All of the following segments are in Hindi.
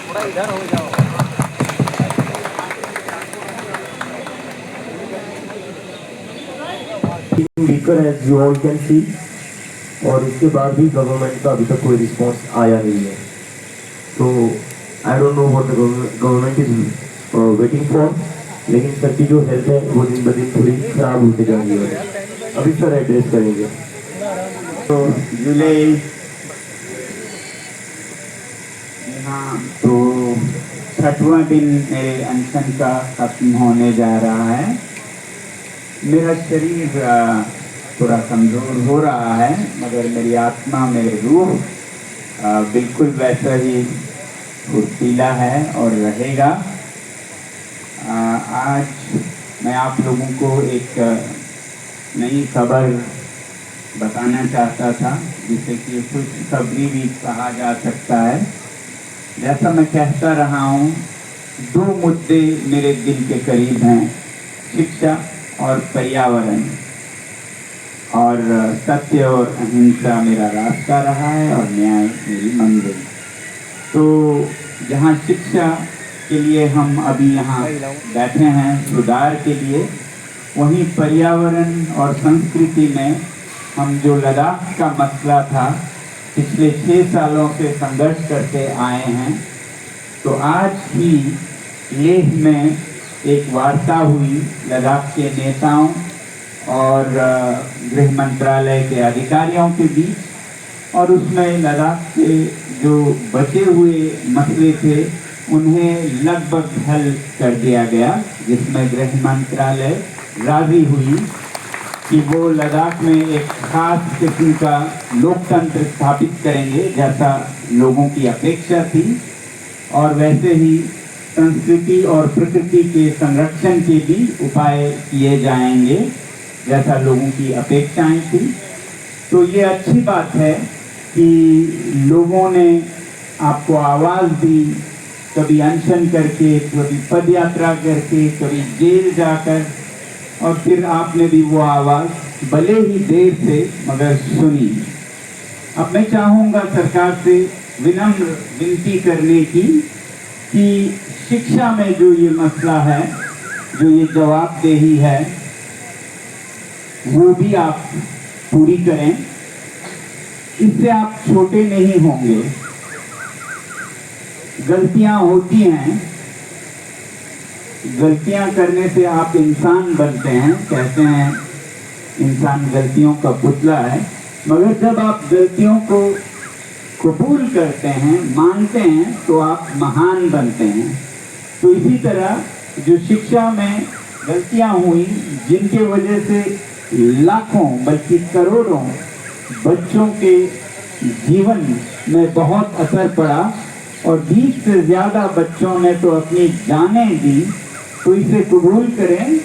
थोड़ा इधर हो जाओ। Weaker as you all can see, और इसके बाद भी गवर्नमेंट का अभी तक कोई रिस्पॉन्स आया नहीं है। तो I don't know what the government is waiting for, लेकिन सर की जो हेल्थ है वो दिन ब दिन थोड़ी खराब होती जा रही है। अभी सर एड्रेस करेंगे। तो जुलाई हाँ, तो 6वां दिन मेरे अनशन का खत्म होने जा रहा है। मेरा शरीर थोड़ा कमज़ोर हो रहा है, मगर मेरी आत्मा, मेरी रूह बिल्कुल वैसा ही फुर्तीला है और रहेगा। आज मैं आप लोगों को एक नई खबर बताना चाहता था, जिसे कि खुशखबरी भी कहा जा सकता है। जैसा मैं कहता रहा हूँ, 2 मुद्दे मेरे दिल के करीब हैं, शिक्षा और पर्यावरण। और सत्य और अहिंसा मेरा रास्ता रहा है और न्याय मेरी मंजिल। तो जहाँ शिक्षा के लिए हम अभी यहाँ बैठे हैं, सुधार के लिए, वहीं पर्यावरण और संस्कृति में हम जो लद्दाख का मसला था, पिछले 6 सालों से संघर्ष करते आए हैं। तो आज ही लेह में एक वार्ता हुई लद्दाख के नेताओं और गृह मंत्रालय के अधिकारियों के बीच, और उसमें लद्दाख के जो बचे हुए मसले थे उन्हें लगभग हल कर दिया गया, जिसमें गृह मंत्रालय राजी हुई कि वो लद्दाख में एक खास किस्म का लोकतंत्र स्थापित करेंगे, जैसा लोगों की अपेक्षा थी, और वैसे ही संस्कृति और प्रकृति के संरक्षण के भी उपाय किए जाएंगे, जैसा लोगों की अपेक्षाएं थी। तो ये अच्छी बात है कि लोगों ने आपको आवाज़ दी, कभी अनशन करके, कभी पदयात्रा करके, कभी जेल जाकर, और फिर आपने भी वो आवाज़ भले ही देर से मगर सुनी। अब मैं चाहूँगा सरकार से विनम्र विनती करने की कि शिक्षा में जो ये मसला है, जो ये जवाबदेही है, वो भी आप पूरी करें। इससे आप छोटे नहीं होंगे। गलतियां होती हैं, गलतियां करने से आप इंसान बनते हैं। कहते हैं इंसान गलतियों का पुतला है, मगर जब आप गलतियों को कबूल करते हैं, मानते हैं, तो आप महान बनते हैं। तो इसी तरह जो शिक्षा में गलतियां हुई, जिनके वजह से लाखों बल्कि करोड़ों बच्चों के जीवन में बहुत असर पड़ा, और 20 से ज़्यादा बच्चों ने तो अपनी जानें दी, तो इसे कबूल करें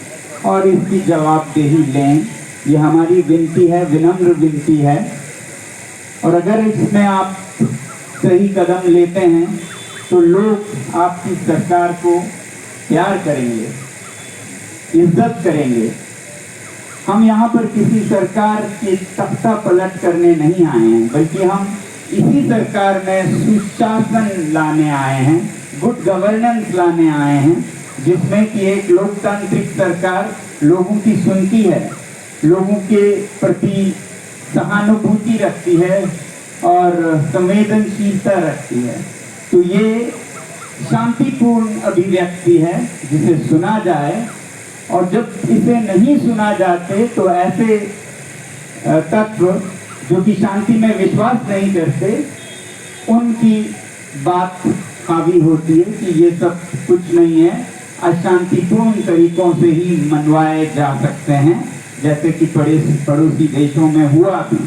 और इसकी जवाबदेही लें। ये हमारी विनती है, विनम्र विनती है। और अगर इसमें आप सही कदम लेते हैं तो लोग आपकी सरकार को प्यार करेंगे, इज्जत करेंगे। हम यहाँ पर किसी सरकार की तख्ता पलट करने नहीं आए हैं, बल्कि हम इसी सरकार में सुशासन लाने आए हैं, गुड गवर्नेंस लाने आए हैं, जिसमें कि एक लोकतांत्रिक सरकार लोगों की सुनती है, लोगों के प्रति सहानुभूति रखती है और संवेदनशीलता रखती है। तो ये शांतिपूर्ण अभिव्यक्ति है जिसे सुना जाए, और जब इसे नहीं सुना जाते तो ऐसे तत्व जो कि शांति में विश्वास नहीं करते, उनकी बात हावी होती है कि ये सब कुछ नहीं है, अशांतिपूर्ण तरीकों से ही मनवाए जा सकते हैं, जैसे कि पड़ोसी देशों में हुआ भी।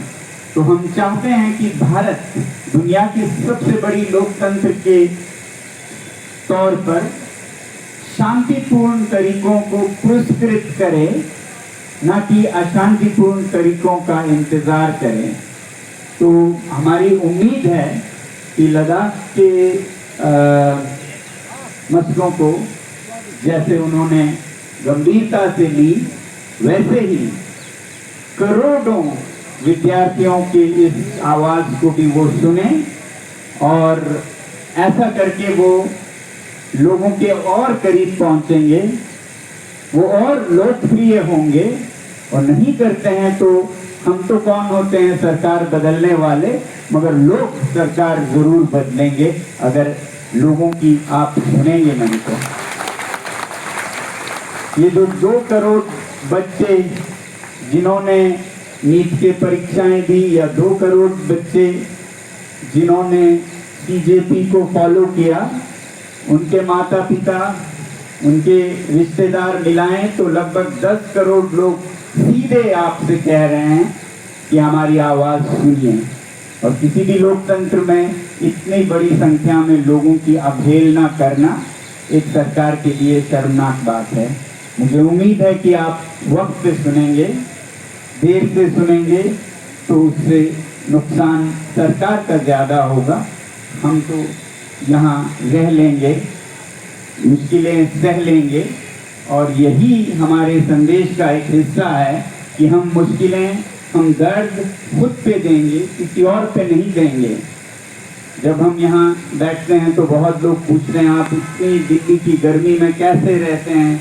तो हम चाहते हैं कि भारत दुनिया की सबसे बड़ी लोकतंत्र के तौर पर शांतिपूर्ण तरीकों को पुरस्कृत करे, न कि अशांतिपूर्ण तरीकों का इंतज़ार करें। तो हमारी उम्मीद है कि लद्दाख के मसलों को जैसे उन्होंने गंभीरता से ली, वैसे ही करोड़ों विद्यार्थियों की इस आवाज़ को भी वो सुने और ऐसा करके वो लोगों के और करीब पहुंचेंगे, वो और लोकप्रिय होंगे। और नहीं करते हैं तो हम तो कौन होते हैं सरकार बदलने वाले, मगर लोग सरकार जरूर बदलेंगे अगर लोगों की आप सुनेंगे नहीं तो। ये जो 2 करोड़ बच्चे जिन्होंने नीट के परीक्षाएं दी, या 2 करोड़ बच्चे जिन्होंने बीजेपी को फॉलो किया, उनके माता पिता, उनके रिश्तेदार मिलाएं तो लगभग 10 करोड़ लोग सीधे आपसे कह रहे हैं कि हमारी आवाज़ सुनिए। और किसी भी लोकतंत्र में इतनी बड़ी संख्या में लोगों की अवहेलना करना एक सरकार के लिए शर्मनाक बात है। मुझे उम्मीद है कि आप वक्त पे सुनेंगे, देर से सुनेंगे तो उससे नुकसान सरकार का ज़्यादा होगा। हम तो यहाँ रह लेंगे, मुश्किलें सह लेंगे, और यही हमारे संदेश का एक हिस्सा है कि हम मुश्किलें, हम दर्द खुद पे देंगे, किसी और पे नहीं देंगे। जब हम यहाँ बैठते हैं तो बहुत लोग पूछते हैं आप इतनी दिल्ली की गर्मी में कैसे रहते हैं,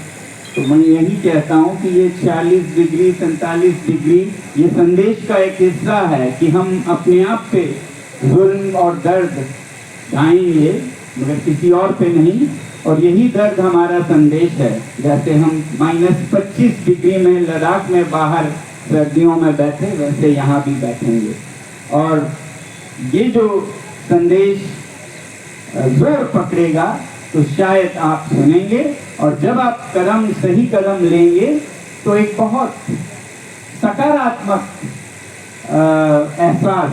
तो मैं यही कहता हूँ कि ये 40 डिग्री 47 डिग्री ये संदेश का एक हिस्सा है कि हम अपने आप पे जुल्म और दर्द ढाएंगे मगर किसी और पे नहीं। और यही दर्द हमारा संदेश है। जैसे हम -25 डिग्री में लद्दाख में बाहर सर्दियों में बैठे, वैसे यहाँ भी बैठेंगे। और ये जो संदेश जोर पकड़ेगा तो शायद आप सुनेंगे, और जब आप सही कदम लेंगे तो एक बहुत सकारात्मक एहसास